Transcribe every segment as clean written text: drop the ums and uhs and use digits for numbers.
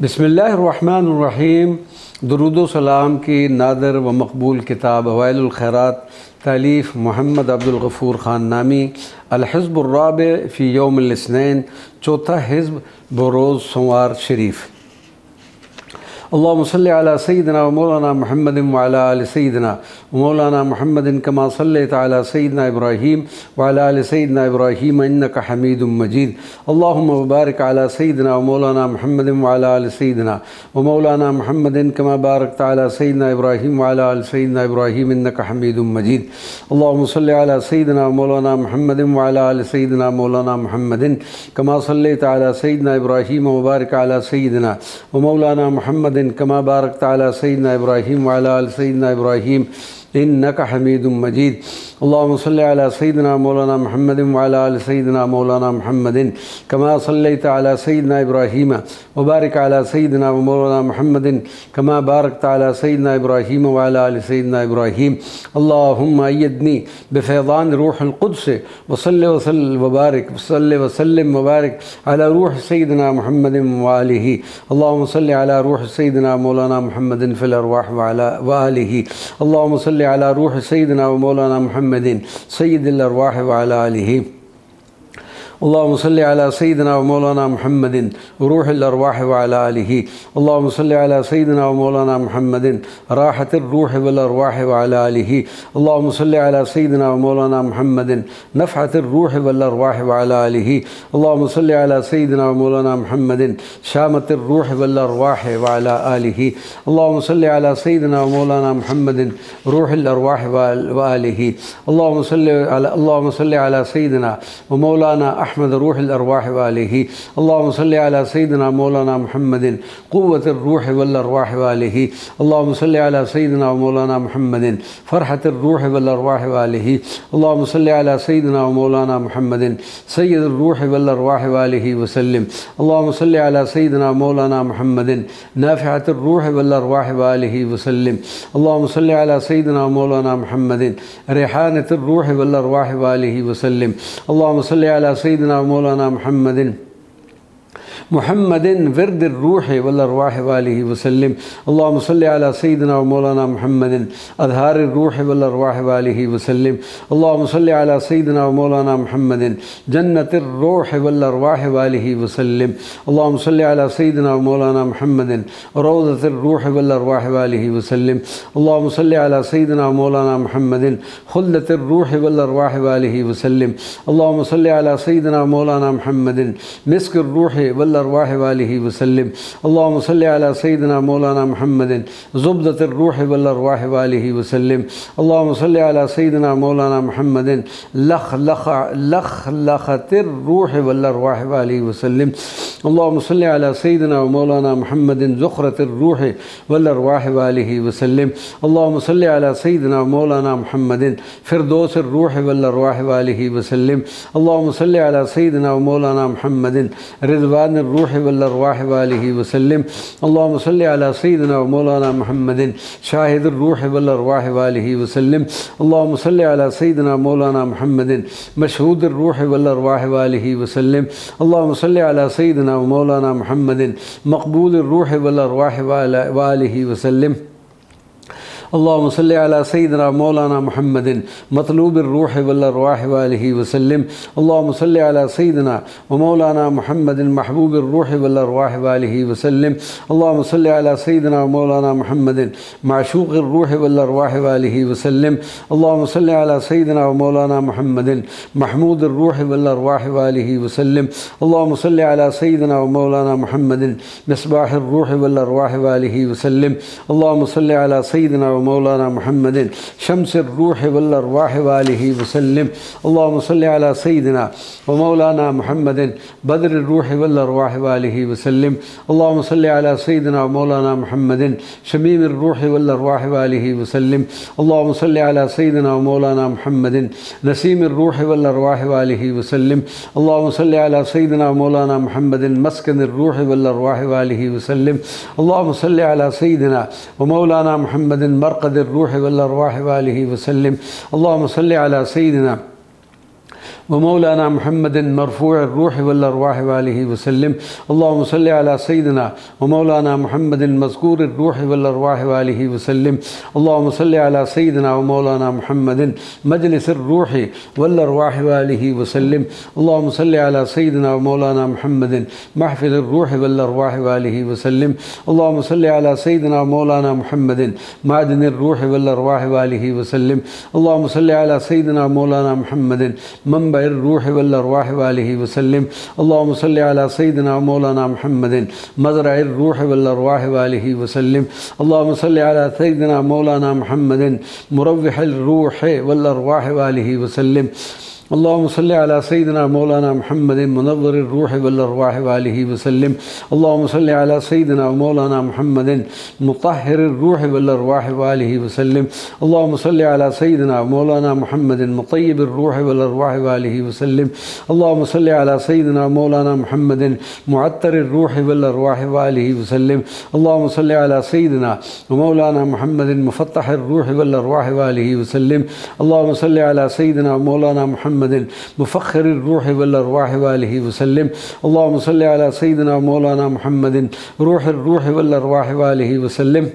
बिस्मिल्लाहिर्रहमानिर्रहीम। दुरूद व सलाम की नादर व मकबूल किताब हवाइलुल खैरात तालीफ़ मोहम्मद अब्दुल गफ़ूर ख़ान नामी। अल-हिज़्बुर राबि फ़ी यौमिल इस्नैन, चौथा हिज़्ब बरोज़ सोमवार शरीफ। अल्लाहुम्मा सल्लि अला सय्यिदिना व मौलाना मुहम्मदिन व अला आलि सय्यिदिना व मौलाना मुहम्मदिन कमा सल्लैता अला सय्यिदिना इब्राहीम व अला आलि सय्यिदिना इब्राहीम इन्नका हमीदुम मजीद। अल्लाहुम्मा बारिक अला सय्यिदिना व मौलाना मुहम्मदिन व अला आलि सय्यिदिना व मौलाना मुहम्मदिन कमा बारकता अला सय्यिदिना इब्राहीम व अला आलि सय्यिदिना इब्राहीम इन्नका हमीदुम मजीद। अल्लाहुम्मा सल्लि अला सय्यिदिना व मौलाना मुहम्मदिन व अला आलि सय्यिदिना मौलाना मुहम्मदिन कमा सल्लैता अला सय्यिदिना इब्राहीम व बारिक अला सय्यिदिना व मौलाना मुहम्मदिन कमा बारकता अला सय्यिदिना इब्राहीम व अला आलि सय्यिदिना इब्राहीम इन्नका हमीदुम मजीद। अल्लाहुम्मा सल्लि अला सय्यिदिना मौलाना मुहम्मदिन व अला आलि सय्यिदिना मौलाना मुहम्मदिन कमा सल्लैता अला सय्यिदिना इब्राहीम व बारिक अला सय्यिदिना व मौलाना मुहम्मदिन कमा बारकता अला सय्यिदिना इब्राहीम व अला आलि सय्यिदिना इब्राहीम। अल्लाहुम्मा अय्यिदनी बिफ़ैज़ान रूहिल क़ुद्स व सल्लि व बारिक व सल्लिम व बारिक अला रूह सय्यिदिना मुहम्मदिन व आलिही। अल्लाहुम्मा सल्लि अला रूह सय्यिदिना मौलाना मुहम्मदिन फ़िल अरवाह व आलिही। अल्लाहुम्मा सल्लि अला रूह सय्यिदिना व मौलाना मुहम्मदिन सय्यिदिल अरवाह व अला आलिही। अल्लाहुम्मा सल्लि अला सय्यिदिना व मौलाना मुहम्मदिन रूहिल अरवाह व अला आलिही। अल्लाहुम्मा सल्लि अला सय्यिदिना व मौलाना मुहम्मदिन राहतिर रूह वल अरवाह व अला आलिही। अल्लाहुम्मा सल्लि अला सय्यिदिना व मौलाना मुहम्मदिन नफ़अतिर रूह वल अरवाह व अला आलिही। अल्लाहुम्मा सल्लि अला सय्यिदिना व मौलाना मुहम्मदिन शामतिर रूह वल अरवाह व अला आलिही। अल्लाहुम्मा सल्लि अला सय्यिदिना व मौलाना मुहम्मदिन रूहिल अरवाह व आलिही। अल्लाहुम्मा सल्लि अला सय्यिदिना व मौलाना अहमद रूहिल अरवाह व आलिही। अल्लाहुम्मा सल्लि अला सय्यिदिना मौलाना मुहम्मदिन क़ुव्वतिर रूह वल अरवाह व आलिही। अल्लाहुम्मा सल्लि अला सय्यिदिना मौलाना मुहम्मदिन फ़रहतिर रूह वल अरवाह व आलिही। अल्लाहुम्मा सल्लि अला सय्यिदिना मौलाना मुहम्मदिन सय्यिदिर रूह वल अरवाह व आलिही व सल्लिम। अल्लाहुम्मा सल्लि अला सय्यिदिना मौलाना मुहम्मदिन नाफ़िअतिर रूह वल अरवाह व आलिही व सल्लिम। अल्लाहुम्मा सल्लि अला सय्यिदिना मौलाना मुहम्मदिन रिहानतिर रूह वल अरवाह व आलिही व सल्लिम। अल्लाहुम्मा सल्लि अला सय्यिदिना मौलाना मुहम्मदिन विरदिर रूह वल अरवाह व आलिही व सल्लिम। अल्लाहुम्मा सल्लि अला सय्यिदिना मौलाना मुहम्मदिन अज़हारिर रूह वल अरवाह व आलिही व सल्लिम। अल्लाहुम्मा सल्लि अला सय्यिदिना मौलाना मुहम्मदिन जन्नतिर रूह वल अरवाह व आलिही व सल्लिम। अल्लाहुम्मा सल्लि अला सय्यिदिना मौलाना मुहम्मदिन रौज़तिर रूह वल अरवाह व आलिही व सल्लिम। अल्लाहुम्मा सल्लि अला सय्यिदिना मौलाना मुहम्मदिन खुल्लतिर रूह वल अरवाह व आलिही व सल्लिम। अल्लाहुम्मा सल्लि अला सय्यिदिना मौलाना मुहम्मदिन मिस्किर रूह वल अरवाह व आलिही व सल्लिम। अल्लाहुम्मा सल्लि अला सय्यिदिना मौलाना मुहम्मदिन ज़ुब्दतिर रूह वल अरवाह व आलिही व सल्लिम। अल्लाहुम्मा सल्लि अला सय्यिदिना मौलाना मुहम्मदिन लखतिर रूह वल अरवाह व आलिही व सल्लिम। अल्लाहुम्मा सल्लि अला सय्यिदिना मौलाना मुहम्मदिन ज़ुख़रतिर रूह वल अरवाह व आलिही व सल्लिम। अल्लाहुम्मा सल्लि अला सय्यिदिना मौलाना मुहम्मदिन फ़िरदौसिर रूह वल अरवाह व आलिही व सल्लिम। अल्लाहुम्मा सल्लि अला सय्यिदिना मौलाना मुहम्मदिन रिज़वानिर रूह वल अरवाह व आलिही व सल्लिम। अल्लाहुम्मा सल्लि अला सय्यिदिना मौलाना मुहम्मदिन शाहिदिर रूह वल अरवाह व आलिही व सल्लिम। अल्लाहुम्मा सल्लि अला सय्यिदिना मौलाना मुहम्मदिन मशहूदिर रूह वल अरवाह व आलिही व सल्लिम। अल्लाहुम्मा सल्लि अला सय्यिदिना मौलाना मुहम्मदिन मक़बूलिर रूह वल अरवाह व आलिही व सल्लिम। अल्लाहुम्मा सल्लि अला सय्यिदिना मौलाना मुहम्मदिन मतलूबिर रूह वल अरवाह व आलिही व सल्लिम। अल्लाहुम्मा सल्लि अला सय्यिदिना व मौलाना मुहम्मदिन महबूबिर रूह वल अरवाह व आलिही व सल्लिम। अल्लाहुम्मा सल्लि अला सय्यिदिना मौलाना मुहम्मदिन माशूक़िर रूह वल अरवाह व आलिही व सल्लिम। अल्लाहुम्मा सल्लि अला सय्यिदिना मौलाना मुहम्मदिन महमूदिर रूह वल अरवाह व आलिही व सल्लिम। अल्लाहुम्मा सल्लि अला सय्यिदिना मौलाना मुहम्मदिन मिसबाहिर रूह वल अरवाह व आलिही व सल्लिम। अल्लाहुम्मा सल्लि अला सय्यिदिना मौलाना मुहम्मदिन शम्सिर रूह वल अरवाह व आलिही व सल्लिम। अल्लाहुम्मा सल्लि अला सय्यिदिना व मौलाना मुहम्मदिन बदरिर रूह वल अरवाह व आलिही व सल्लिम। अल्लाहुम्मा सल्लि अला सय्यिदिना मौलाना मुहम्मदिन शमीमिर रूह वल अरवाह व आलिही व सल्लिम। अल्लाहुम्मा सल्लि अला सय्यिदिना मौलाना मुहम्मदिन नसीमिर रूह वल अरवाह व आलिही व सल्लिम। अल्लाहुम्मा सल्लि अला सय्यिदिना मौलाना मुहम्मदिन मस्कनिर रूह वल अरवाह व आलिही व सल्लिम। अल्लाहुम्मा सल्लि अला सय्यिदिना व मौलाना मुहम्मदिन मरक़दिर रूह वल अरवाह व आलिही व सल्लिम। अल्लाहुम्मा सल्लि अला सय्यिदिना व मौलाना मुहम्मदिन मरफ़ूअ रूह वल अरवाह वालिहि वसल्लम। अल्लाहुम्मा सल्लि अला सय्यिदिना व मौलाना मुहम्मदिन मज़कूर रूह वल अरवाह वालिहि वसल्लम। अल्लाहुम्मा सल्लि अला सय्यिदिना व मौलाना मुहम्मदिन मजलिस रूह वल अरवाह वालिहि वसल्लम। अल्लाहुम्मा सल्लि अला सय्यिदिना व मौलाना मुहम्मदिन महफ़िल रूह वल अरवाह वालिहि वसल्लम। अल्लाहुम्मा सल्लि अला सय्यिदिना व मौलाना मुहम्मदिन मादिन रूह वल अरवाह वालिहि वसल्लम। अल्लाहुम्मा सल्लि अला सय्यिदिना व मौलाना मुहम्मदिन मंबअ रूह वल अरवाह वालिहि वसल्लम। अल्लाहुम्मा सल्लि अला सय्यिदिना व मौलाना मुहम्मदिन मज़रअ रूह वल अरवाह वालिहि वसल्लम। अल्लाहुम्मा सल्लि अला सय्यिदिना मौलाना मुहम्मदिन मुरव्विहिर रूह वल अरवाह वालिहि वसल्लम। अल्लाहुम्मा सल्लि अला सय्यिदिना मौलाना मुहम्मदिन मुनव्विरिर रूह वल अरवाह वालिहि वसल्लम। अल्लाहुम्मा सल्लि अला सय्यिदिना मौलाना मुहम्मदिन मुतahहिरिर रूह वल अरवाह वालिहि वसल्लम। अल्लाहुम्मा सल्लि अला सय्यिदिना मौलाना मुहम्मदिन मुतय्यिबिर रूह वल अरवाह वालिहि वसल्लम। अल्लाहुम्मा सल्लि अला सय्यिदिना मौलाना मुहम्मदिन मुअत्तरिर रूह वल अरवाह वालिहि वसल्लम। अल्लाहुम्मा सल्लि अला सय्यिदिना मौलाना मुहम्मदिन मुफत्तहिर रूह वल अरवाह वालिहि वसल्लम। अल्लाहुम्मा सल्लि अला सय्यिदिना मौलाना मुहम्मदिन मुफख्खिरिर रूह वल अरवाह वालिहि वसल्लम। अल्लाहुम्मा सल्लि अला सय्यिदिना मौलाना मुहम्मदिन रूहिर रूह वल अरवाह वालिहि वसल्लम।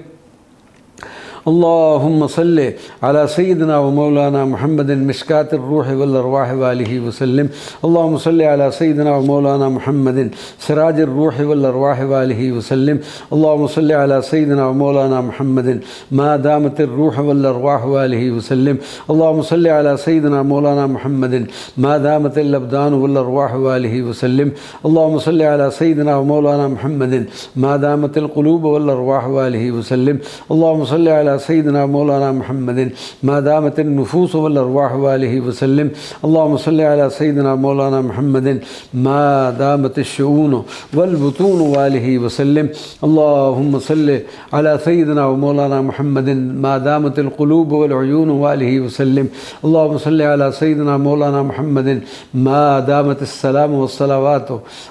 अल्लाहुम्मा सल्लि अला सय्यिदिना व मौलाना मुहम्मदिन मिशकातिर रूह वल अरवाह वालिहि वसल्लम। अल्लाहुम्मा सल्लि अला सय्यिदिना व मौलाना मुहम्मदिन सिराजिर रूह वल अरवाह वालिहि वसल्लम। अल्लाहुम्मा सल्लि अला सय्यिदिना व मौलाना मुहम्मदिन मा दामतिर रूह वल अरवाह वालिहि वसल्लम। अल्लाहुम्मा सल्लि अला सय्यिदिना मौलाना मुहम्मदिन मा दामतिल अबदान वल अरवाह वालिहि वसल्लम। अल्लाहुम्मा सल्लि अला सय्यिदिना व मौलाना मुहम्मदिन मा दामतिल क़ुलूब वल अरवाह वालिहि वसल्लम। अल्लाहुम्मा सल्लि अला सय्यिदिना मौलाना मुहम्मदिन मा दामतिन नुफूस वल अरवाह वालिहि वसल्लम। अल्लाहुम्मा सल्लि अला सय्यिदिना मौलाना मुहम्मदिन मा दामतिश शुऊन वल बुतून वालिहि वसल्लम। अल्लाहुम्मा सल्लि अला सय्यिदिना मौलाना मुहम्मदिन मा दामतिल क़ुलूब वल उयून वालिहि वसल्लम। अल्लाहुम्मा सल्लि अला सय्यिदिना मौलाना मुहम्मदिन मा दामतिस सलाम वस सलावात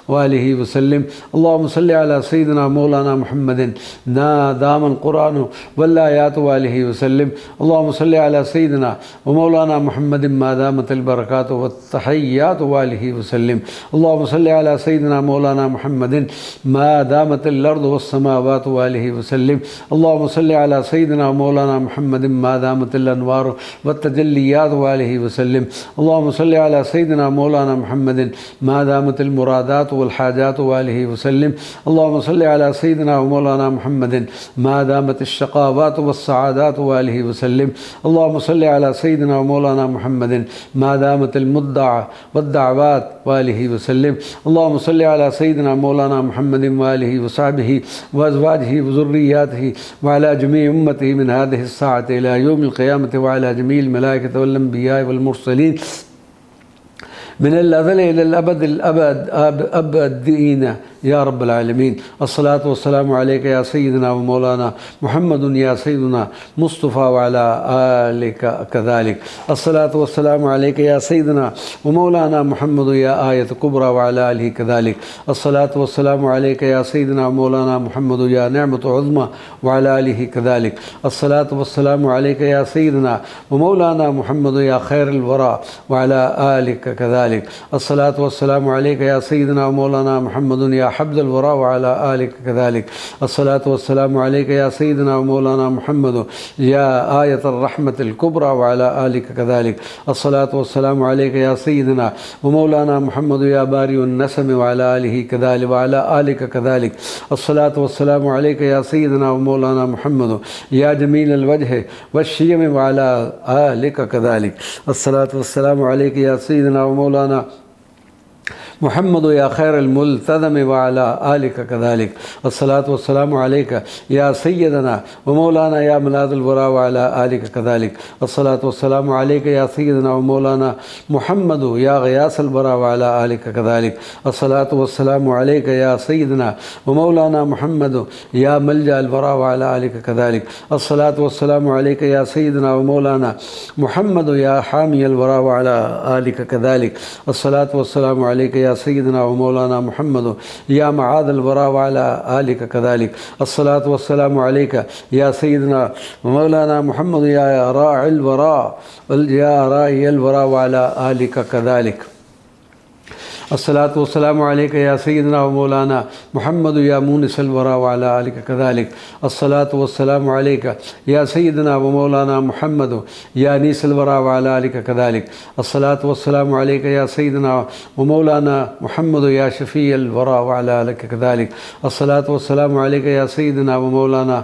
वालिहि वसल्लम। अल्लाहुम्मा सल्लि अला सय्यिदिना मौलाना मुहम्मदिन ना दामल कुरान वल आयात वालिहि वसल्लम। अल्लाहुम्मा सल्लि अला सय्यिदिना व मौलाना मुहम्मदिन मा दामतिल बरकात वत तहय्यात वालिहि वसल्लम। अल्लाहुम्मा सल्लि अला सय्यिदिना मौलाना मुहम्मदिन मा दामतिल अर्द वस समावात वालिहि वसल्लम। अल्लाहुम्मा सल्लि अला सय्यिदिना मौलाना मुहम्मदिन मा दामतिल अनवार वत तजल्लियात वालिहि वसल्लम। अल्लाहुम्मा सल्लि अला सय्यिदिना मौलाना मुहम्मदिन मा दामतिल मुरादात वल हाजात वालिहि वसल्लम। अल्लाहुम्मा सल्लि अला सय्यिदिना मौलाना मुहम्मदिन मा दामतिश शक़ावात वस्सआदात वालिहि वसल्लम। अल्लाहुम्मा सल्लि अला सय्यिदिना मौलाना मुहम्मदिन मा दामतिल मुद्दअ वद्दअवात वालिहि वसल्लम। अल्लाहुम्मा सल्लि अला सय्यिदिना मौलाना मुहम्मदिन व आलिहि व सहबिहि व अज़वाजिहि व ज़ुर्रिय्यातिहि व अला जमीइ उम्मतिहि मिन हाज़िहि अस्साअति इला यौमिल क़ियामति व अला जमीइल मलाइकति वल अंबियाइ वल मुरसलीन मिनल अज़ल इलल अबदिल अबदीन या रब्बल आलमीन। अस्सलातु वस्सलामु अलैका या सय्यिदना व मौलाना मुहम्मदुन या सय्यिदुना मुस्तफ़ा व अला आलिका कज़ालिक। अस्सलातु वस्सलामु अलैका या सय्यिदना व मौलाना मुहम्मदु या आयत कुबरा व अला आलिहि कज़ालिक। अस्सलातु वस्सलामु अलैका या सय्यिदना व मौलाना मुहम्मदु या निअमतु उज़्मा व अला आलिहि कज़ालिक। अस्सलातु वस्सलामु अलैका या सय्यिदना व मौलाना मुहम्मदु या खैरुल वरा व अला आलिका कज़ालिक। अस्सलातु वस्सलामु अलैका या सय्यिदना व मौलाना मुहम्मदुन या हब्ज़ुल वरा व अला आलिका कज़ालिक। अस्सलातु वस्सलामु अलैका या सय्यिदना व मौलाना मुहम्मदु या आयतुर रहमतिल कुबरा व अला आलिका कज़ालिक। अस्सलातु वस्सलामु अलैका या सय्यिदना व मौलाना मुहम्मदु या बारिउन नसम व अला आलिहि कज़ालिक व अला आलिका कज़ालिक। अस्सलातु वस्सलामु अलैका या सय्यिदना व मौलाना मुहम्मदु या जमीलल वजह वश्शियम व अला आलिका कज़ालिक। अस्सलातु वस्सलामु अलैका या सय्यिदना व मौलाना मुहम्मदु या खैरुल मुल्तज़म व अला आलिका कज़ालिक। अस्सलातु वस्सलामु अलैका या सय्यदना व मौलाना या मलाज़ुल वरा व अला आलिका कज़ालिक। अस्सलातु वस्सलामु अलैका या सय्यदना व मौलाना मुहम्मदु या ग़ियासल वरा व अला आलिका कज़ालिक। अस्सलातु वस्सलामु अलैका या सय्यदना व मौलाना मुहम्मदु या मलजअल वरा व अला आलिका कज़ालिक। अस्सलातु वस्सलामु अलैका या सय्यदना व मौलाना मुहम्मदु या हामियल वरा व अला आलिका कज़ालिक। अस्सलातु वस्सलामु अलैका या सय्यदना व मौलाना मुहम्मदु या मआदल वरा व अला आलिका कज़ालिक। अस्सलातु वस्सलामु अलैका या सय्यदना व मौलाना मुहम्मदु या राइल वरा व अला आलिका कज़ालिक। अस्सलातु वस्सलामु अलैका या सय्यदना व मौलाना मुहम्मद या मूनिसल वरा व अला आलिका कज़ालिक। अस्सलातु वस्सलामु अलैका या सय्यदना व मौलाना मुहम्मद या अनीसल वरा व अला आलिका कज़ालिक। अस्सलातु वस्सलामु अलैका या सय्यदना व मौलाना मुहम्मद या शफ़ीअल वरा व अला आलिका कज़ालिक। अस्सलातु वस्सलामु अलैका या सय्यदना व मौलाना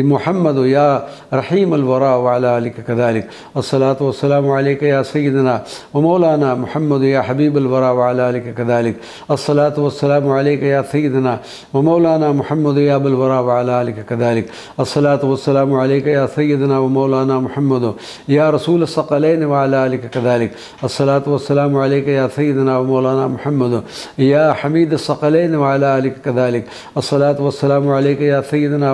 मुहम्मद या रहीमल वरा व अला आलिका कज़ालिक। अस्सलातु वस्सलामु अलैका या सय्यदना व मौलाना मुहम्मद या हबीबल वरा व अला आलिका कज़ालिक। अस्सलातु वस्सलामु अलैका या सय्यदना व मौलाना मुहम्मद या अबुल वरा व अला आलिका कज़ालिक। अस्सलातु वस्सलामु अलैका या सय्यदना व मौलाना मुहम्मद या रसूल अस्सक़लैन व अला आलिका कज़ालिक। अस्सलातु वस्सलामु अलैका या सय्यदना व मौलाना मुहम्मद या हमीद अस्सक़लैन व अला आलिका कज़ालिक। अस्सलातु वस्सलामु अलैका या सय्यदना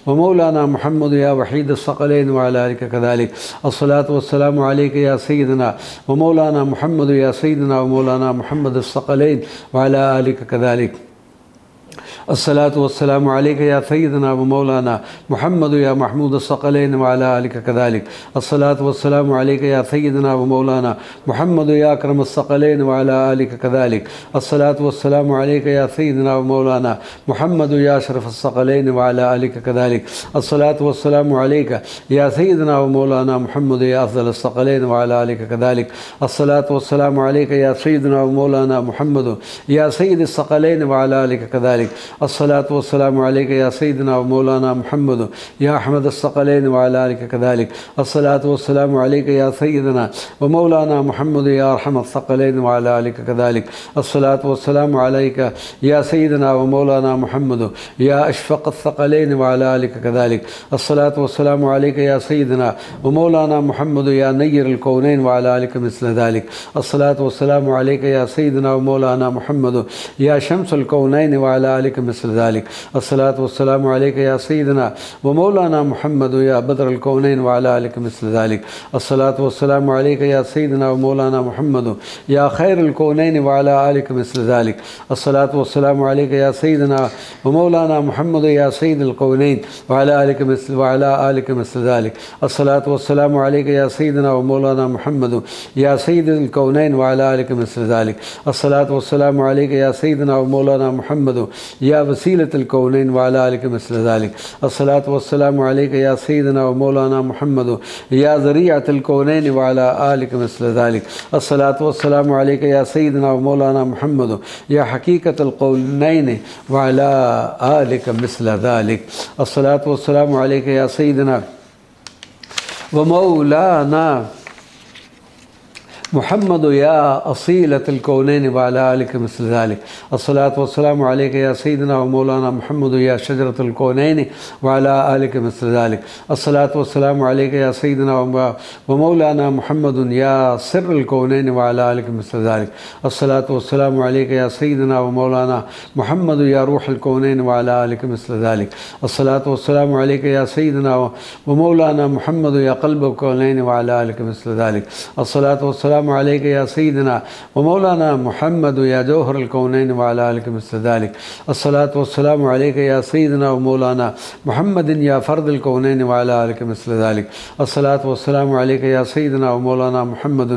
व मौलाना मुहम्मद या वहीद अस्सक़लैन व अला आलिका कज़ालिक। अस्सलातु वस्सलामु अलैका या सय्यदना व मौलाना मुहम्मद या सय्यदना व मौलाना मुहम्मद अस्सक़लैन व अला आलिका कज़ालिक। अस्सलातु वस्सलामु अलैका या सय्यदना व मौलाना मुहम्मद या महमूद अस्सक़लैन व अला आलिका कज़ालिक। अस्सलातु वस्सलामु अलैका या सय्यदना व मौलाना मुहम्मद या अकरम अस्सक़लैन व अला आलिका कज़ालिक। अस्सलातु वस्सलामु अलैका या सय्यदना व मौलाना मुहम्मद या अशरफ अस्सक़लैन व अला आलिका कज़ालिक। अस्सलातु वस्सलामु अलैका या सय्यदना व मौलाना मुहम्मद या अफ़ज़ल अस्सक़लैन व अला आलिका कज़ालिक। अस्सलातु वस्सलामु अलैका या सय्यदना व मौलाना मुहम्मद या सय्यद अस्सक़लैन व अला आलिका कज़ालिक। अस्सलातु वस्सलामु अलैका या सय्यदना व मौलाना मुहम्मद या अहमद अस्सक़लैन व अला आलिका कज़ालिक। अस्सलातु वस्सलामु अलैका या सय्यदना व मौलाना मुहम्मद या अरहम अस्सक़लैन व अला आलिका कज़ालिक। अस्सलातु वस्सलामु अलैका या सय्यदना व मौलाना मुहम्मद या अशफ़क़ अस्सक़लैन व अला आलिका कज़ालिक। अस्सलातु वस्सलामु अलैका या सय्यदना व मौलाना मुहम्मद या नय्यिरुल कौनैन व अला आलिका मिस्ल ज़ालिक। अस्सलातु वस्सलामु अलैका या सय्यदना व मौलाना मुहम्मद या शम्सुल कौनैन व अला आलिका मिस्ल ज़ालिक। अस्सलातु वस्सलामु अलैका या सय्यदना व मौलाना मुहम्मद या बदरुल कौनैन व अला आलिका मिस्ल ज़ालिक। अस्सलातु वस्सलामु अलैका या सय्यदना व मौलाना मुहम्मद या खैरुल कौनैन व अला आलिका मिस्ल ज़ालिक। अस्सलातु वस्सलामु अलैका या सय्यदना व मौलाना मुहम्मद या सय्यदुल कौनैन व अला आलिका मिस्ल ज़ालिक। अस्सलातु वस्सलामु अलैका या सय्यदना व मौलाना मुहम्मद या सय्यदुल कौनैन व अला आलिका मिस्ल ज़ालिक। अस्सलातु वस्सलामु अलैका या सय्यदना व मौलाना मुहम्मद या वसीलतुल कौनैन व अला आलिका मिस्ल ज़ालिक। अस्सलातु वस्सलामु अलैका या सय्यदना व मौलाना मुहम्मद या ज़रिअतुल कौनैन व अला आलिका मिस्ल ज़ालिक। अस्सलातु वस्सलामु अलैका या सय्यदना व मौलाना मुहम्मद या हकीकतुल कौनैन व अला आलिका मिस्ल ज़ालिक। अस्सलातु वस्सलामु अलैका या सय्यदना व मौलाना मुहम्मद या असीलतुल कौनैन व अला आलिका मिस्ल ज़ालिक। अस्सलातु वस्सलामु अलैका या सय्यदना व मौलाना मुहम्मद या शजरतुल कौनैन व अला आलिका मिस्ल ज़ालिक। अस्सलातु वस्सलामु अलैका या सय्यदना व मौलाना मुहम्मद या सिर्रुल कौनैन व अला आलिका मिस्ल ज़ालिक। अस्सलातु वस्सलामु अलैका या सय्यदना व मौलाना मुहम्मद या रूहुल कौनैन व अला आलिका मिस्ल ज़ालिक। अस्सलातु वस्सलामु अलैका या सय्यदना व मौलाना मुहम्मद या क़ल्बुल कौनैन व अला आलिका मिस्ल ज़ालिक। अस्सलातु वस्सलामु अलैका या सय्यदना व मौलाना मुहम्मद या जौहरुल कौनैन व अला आलिका मिस्ल ज़ालिक। अस्सलातु वस्सलामु अलैका या सय्यदना व मौलाना मुहम्मद या फ़र्दुल कौनैन व अला आलिका मिस्ल ज़ालिक। अस्सलातु वस्सलामु अलैका या सय्यदना व मौलाना मुहम्मद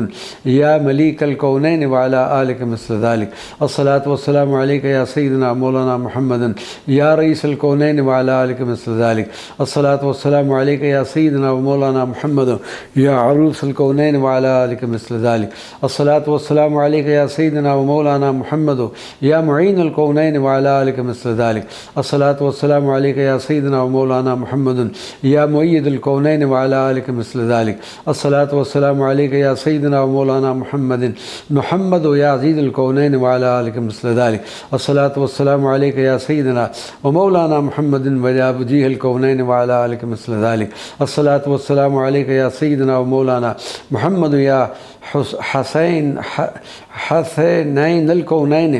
या मलीकल कौनैन व अला आलिका मिस्ल ज़ालिक। अस्सलातु वस्सलामु अलैका या सय्यदना मौलाना मुहम्मद या रईसुल कौनैन व अला आलिका मिस्ल ज़ालिक। अस्सलातु वस्सलामु अलैका या सय्यदना व मौलाना मुहम्मद या अरूसुल कौनैन व अला आलिका मिस्ल ज़ालिक। अस्सलातु वस्सलामु अलैका या सय्यदना व मौलाना मुहम्मद या मुईनुल कौनैन व अला आलिका मिस्ल ज़ालिक। अस्सलातु वस्सलामु अलैका या सय्यदना व मौलाना मुहम्मद या मुअय्यिदुल कौनैन व अला आलिका मिस्ल ज़ालिक। अस्सलातु वस्सलामु अलैका या सय्यदना व मौलाना मुहम्मद या अज़ीज़ुल कौनैन व अला आलिका मिस्ल ज़ालिक। अस्सलातु वस्सलामु अलैका या सय्यदना व मौलाना मुहम्मद या वजीहुल कौनैन व अला आलिका मिस्ल ज़ालिक। अस्सलातु वस्सलामु अलैका या सय्यदना व मौलाना मुहम्मद या हसैनुल कौनैन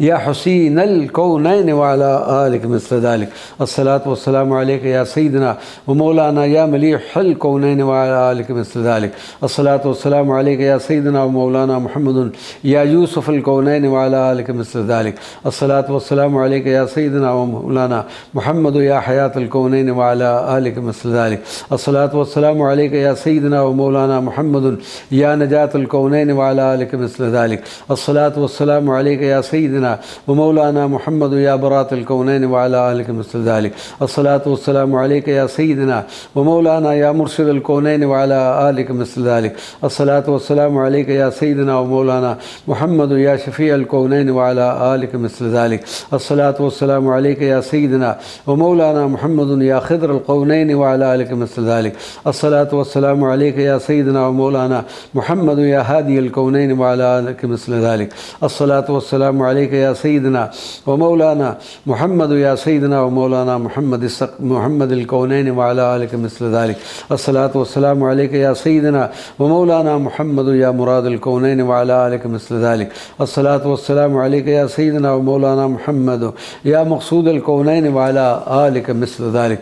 या हुसीनल कौनैन व अला आलिक मिस्ल ज़ालिक। अस्सलातु वस्सलामु अलैका या सय्यिदना व मौलाना या मलीहल कौनैन व अला आलिक मिस्ल ज़ालिक। अस्सलातु वस्सलामु अलैका या सय्यिदना व मौलाना मुहम्मदुन या यूसुफल कौनैन व अला आलिक मिस्ल ज़ालिक। अस्सलातु वस्सलामु अलैका या सय्यिदना व मौलाना मुहम्मद या हयातल कौनैन व अला आलिक मिस्ल ज़ालिक। अस्सलातु वस्सलामु अलैका या सय्यिदना व मौलाना मुहम्मदुन या नजातुल कौनैन व अला आलिक मिस्ल ज़ालिक। अस्सलातु वस्सलामु अलैका या सय्यिदना व मौलाना मुहम्मद या बरातुल कौनैन व अला आलिक मिस्ल ज़ालिक। अस्सलातु वस्सलामु अलैका या सय्यिदना व मौलाना या मुर्शिदुल कौनैन व अला आलिक मिस्ल ज़ालिक। अस्सलातु वस्सलामु अलैका या सय्यिदना व मौलाना मुहम्मद या शफ़ीअल कौनैन व अला आलिक मिस्ल ज़ालिक। अस्सलातु वस्सलामु अलैका या सय्यिदना व मौलाना मुहम्मदुन या ख़िद्रुल कौनैन व अला आलिक मिस्ल ज़ालिक। अस्सलातु वस्सलामु अलैका या सय्यिदना व मौलाना मुहम्मद या हादियल कौनैन व अला आलिक मिस्ल ज़ालिक। अस्सलातु वस्सलामु अलैका या सय्यिदना व मौलाना मुहम्मद या सय्यिदना व मौलाना मुहम्मदिल कौनैन व अला आलिक मिस्ल ज़ालिक। अस्सलातु वस्सलामु अलैका या सय्यिदना व मौलाना मुहम्मद या मुरादुल कौनैन व अला आलिक मिस्ल ज़ालिक। अस्सलातु वस्सलामु अलैका या सय्यिदना व मौलाना मुहम्मद या मक़सूदुल कौनैन व अला आलिक मिस्ल ज़ालिक।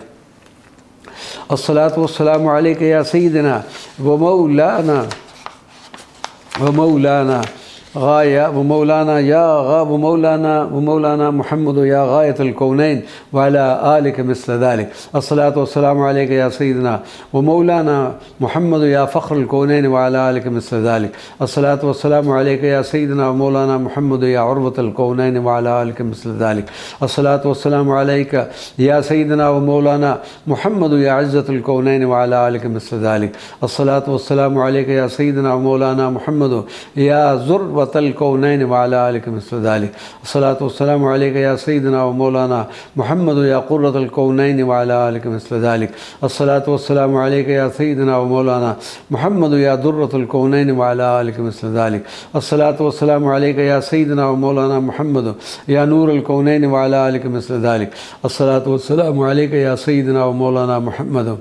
अस्सलातु वस्सलामु अलैका या सय्यिदना व मौलाना गाया व मौलाना मुहम्मद या गायतुल कौनैन व अला आलिक मिस्ल ज़ालिक। अस्सलातु वस्सलामु अलैका या सय्यिदना व मौलाना मुहम्मद या फ़ख़्रुल कौनैन व अला आलिक मिस्ल ज़ालिक। अस्सलातु वस्सलामु अलैका या सय्यिदना व मौलाना मुहम्मद या उर्वतुल कौनैन व अला आलिक मिस्ल ज़ालिक। अस्सलातु वस्सलामु अलैका या सय्यिदना व मौलाना मुहम्मद या इज़्ज़तुल कौनैन व अला आलिक मिस्ल ज़ालिक। अस्सलातु वस्सलामु अलैका या सय्यिदना व मौलाना मुहम्मद या ज़ुर्वतल कौनैन व अला आलिक मिस्ल ज़ालिक। अस्सलातु वस्सलामु अलैका या सय्यिदना व मौलाना मुहम्मद या क़ुर्रतुल कौनैन व अला आलिक मिस्ल ज़ालिक। अस्सलातु वस्सलामु अलैका या सय्यिदना व मौलाना मुहम्मद या दुर्रतुल कौनैन व अला आलिक मिस्ल ज़ालिक। अस्सलातु वस्सलामु अलैका या सय्यिदना व मौलाना मुहम्मद या नूरुल कौनैन व अला आलिक मिस्ल ज़ालिक। अस्सलातु वस्सलामु अलैका या सय्यिदना व मौलाना मुहम्मद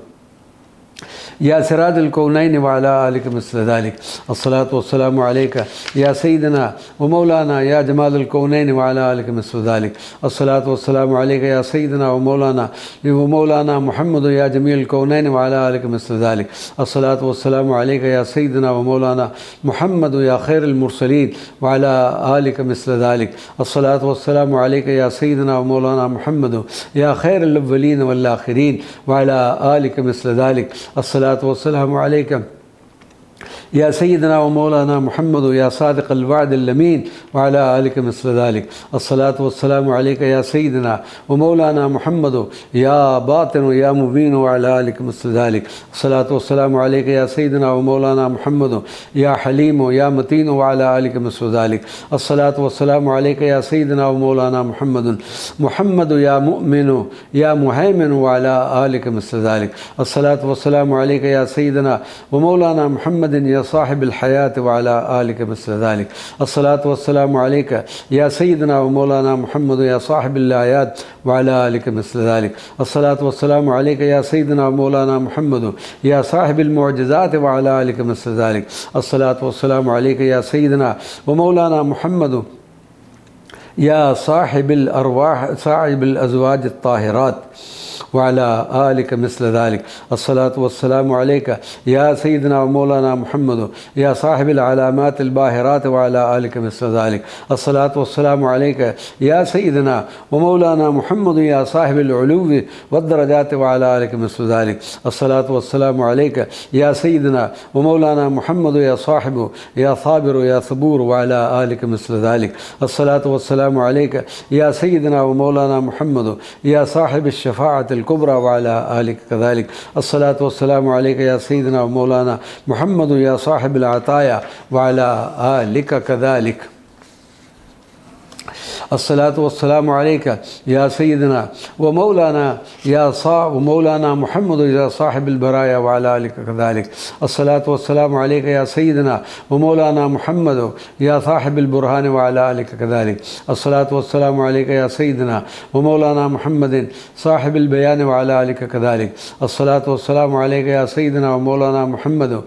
या सिराजुल कौनैन व अला आलिक मिस्ल ज़ालिक। अस्सलातु वस्सलामु अलैका या सय्यिदना व मौलाना या जमालुल कौनैन व अला आलिक मिस्ल ज़ालिक। अस्सलातु वस्सलामु अलैका या सय्यिदना व मौलाना मुहम्मद या जमील कौनैन व अला आलिक मिस्ल ज़ालिक। अस्सलातु वस्सलामु अलैका या सय्यिदना व मौलाना मुहम्मद या खैरुल मुरसलीन व अला आलिक मिस्ल ज़ालिक। अस्सलातु वस्सलामु अलैका या सय्यिदना व मौलाना मुहम्मद या खैरुल अव्वलीन वल आखिरीन व अला आलिक मिस्ल ज़ालिक। अस्सलातु वस्सलामु अलैका या सय्यिदना व मौलाना मुहम्मद या सादिक़ल वअदिल अमीन व अला आलिक मिस्ल ज़ालिक। अस्सलातु वस्सलामु अलैका या सय्यिदना व मौलाना मुहम्मद या बातिन या मुबीन व अला आलिक मिस्ल ज़ालिक। अस्सलातु वस्सलामु अलैका या सय्यिदना व मौलाना मुहम्मद या हलीम या मतीन व अला आलिक मिस्ल ज़ालिक। अस्सलातु वस्सलामु अलैका या सय्यिदना व मौलाना मुहम्मद या मुमिन या मुहैमिन व अला आलिक मिस्ल ज़ालिक। अस्सलातु वस्सलामु अलैका या सय्यिदना व मौलाना मुहम्मद या साहिबुल हयात व अला आलिक मिस्ल ज़ालिक। अस्सलातु वस्सलामु अलैका या सय्यिदना व मौलाना मुहम्मद या साहिबुल आयात व अला आलिक मिस्ल ज़ालिक। अस्सलातु वस्सलामु अलैका या सय्यिदना व मौलाना मुहम्मद या साहिबुल मुअज्जिज़ात व अला आलिक मिस्ल ज़ालिक। अस्सलातु वस्सलामु अलैका या सय्यिदना व मौलाना मुहम्मद या साहिबुल अरवाह साहिबुल अज़वाज अत्ताहिरात व अला आलिक मिस्ल ज़ालिक। अस्सलातु वस्सलामु अलैका या सय्यिदना व मौलाना मुहम्मद या साहिबुल अलामातिल बाहिरात व अला आलिक मिस्ल ज़ालिक। अस्सलातु वस्सलामु अलैका या सय्यिदना व मौलाना मुहम्मद या साहिबुल उलूव वद्दरजात व अला आलिक मिस्ल ज़ालिक। अस्सलातु वस्सलामु अलैका या सय्यिदना व मौलाना मुहम्मद या साहिबु या साबिर या सबूर व अला आलिक मिस्ल ज़ालिक। अस्सलातु वस्सलामु अलैका या सय्यिदना व मौलाना मुहम्मद या साहिबुश शफ़ाअतिल कुबरा व अला आलिक कज़ालिक। अस्सलातु वस्सलामु अलैका या सय्यिदना व मौलाना मुहम्मद या साहिबुल अताया व अला आलिक कज़ालिक। अस्सलातु वस्सलामु अलैका या सय्यिदना व मौलाना मुहम्मद या साहिबुल बराया व अला आलिक कज़ालिक। अस्सलातु वस्सलामु अलैका या सय्यिदना व मौलाना मुहम्मद या साहिबुल बुरहान व अला आलिक कज़ालिक। अस्सलातु वस्सलामु अलैका या सय्यिदना व मौलाना मुहम्मद साहिबुल बयान व अला आलिक कज़ालिक। अस्सलातु वस्सलामु अलैका या सय्यिदना व मौलाना मुहम्मद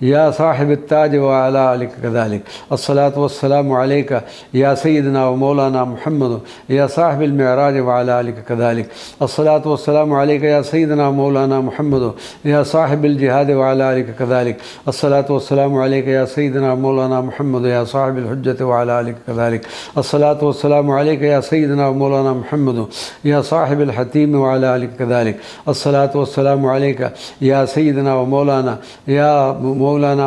या साहिब ताज व अला आलिक कज़ालिक। अस्सलातु वस्सलामु अलैका या सय्यदना व मौलाना मुहम्मद या साहिबिल मिअराज व अला आलिक कज़ालिक। अस्सलातु वस्सलामु अलैका या सय्यदना व मौलाना मुहम्मद या साहिबिल जिहाद व अला आलिक कज़ालिक। अस्सलातु वस्सलामु अलैका या सय्यदना व मौलाना मुहम्मद या साहिबिल हुज्जत व अला आलिक कज़ालिक। अस्सलातु वस्सलामु अलैका या सय्यदना व मौलाना मुहम्मद या साहिबिल हतीम व अला आलिक कज़ालिक। अस्सलातु वस्सलामु अलैका या सय्यदना व मौलाना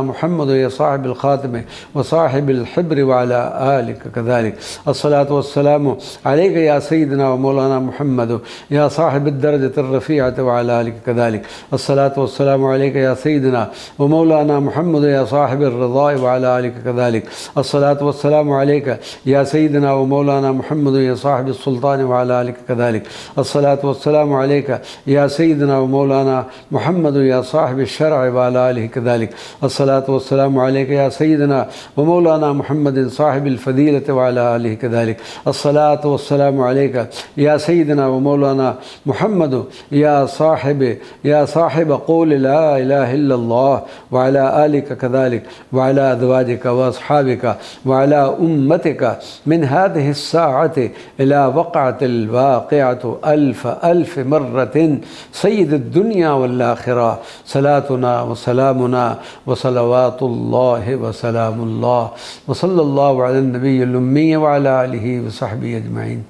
मुहम्मद या साहिबिल खातिम व साहिबिल हिब्र व अला आलिक कज़ालिक। अस्सलातु वस्सलामु अलैका या सय्यदना व मौलाना मुहम्मद या साहिबिद दरजतिर रफ़ीअत व अला आलिक कज़ालिक। अस्सलातु वस्सलामु अलैका या सय्यदना व मौलाना मुहम्मद या साहिबिर रिज़ा व अला आलिक कज़ालिक। अस्सलातु वस्सलामु अलैका या सय्यदना व मौलाना मुहम्मद या साहिबिस सुल्तान व अला आलिक कज़ालिक। अस्सलातु वस्सलामु अलैका या सय्यदना व मौलाना मुहम्मद या साहिबिश शरअ व अला आलिहि कज़ालिक। अस्सलातु वस्सलामु अलैका या सय्यदना व मौलाना मुहम्मद साहिबिल फ़दीलत व अला आलिहि कज़ालिक। अस्सलातु वस्सलामु अलैका या सय्यदना व मौलाना मुहम्मद या साहिब क़ौल ला इलाहा इल्लल्लाह व अला आलिका कज़ालिक व अला अज़वाजिका व अस्हाबिका व अला उम्मतिका मिन हाज़िहिस साअति इला वक़अतिल वाक़िअतु अल्फ़ मर्रतिन सय्यिदुद दुनिया वल आखिरा। सलातुना व सलामुना व सलवातुल्लाहि व सलामुल्लाह व सल्लल्लाहु अला नबिय्यिल उम्मी व अला आलिहि व सहबिहि अजमईन।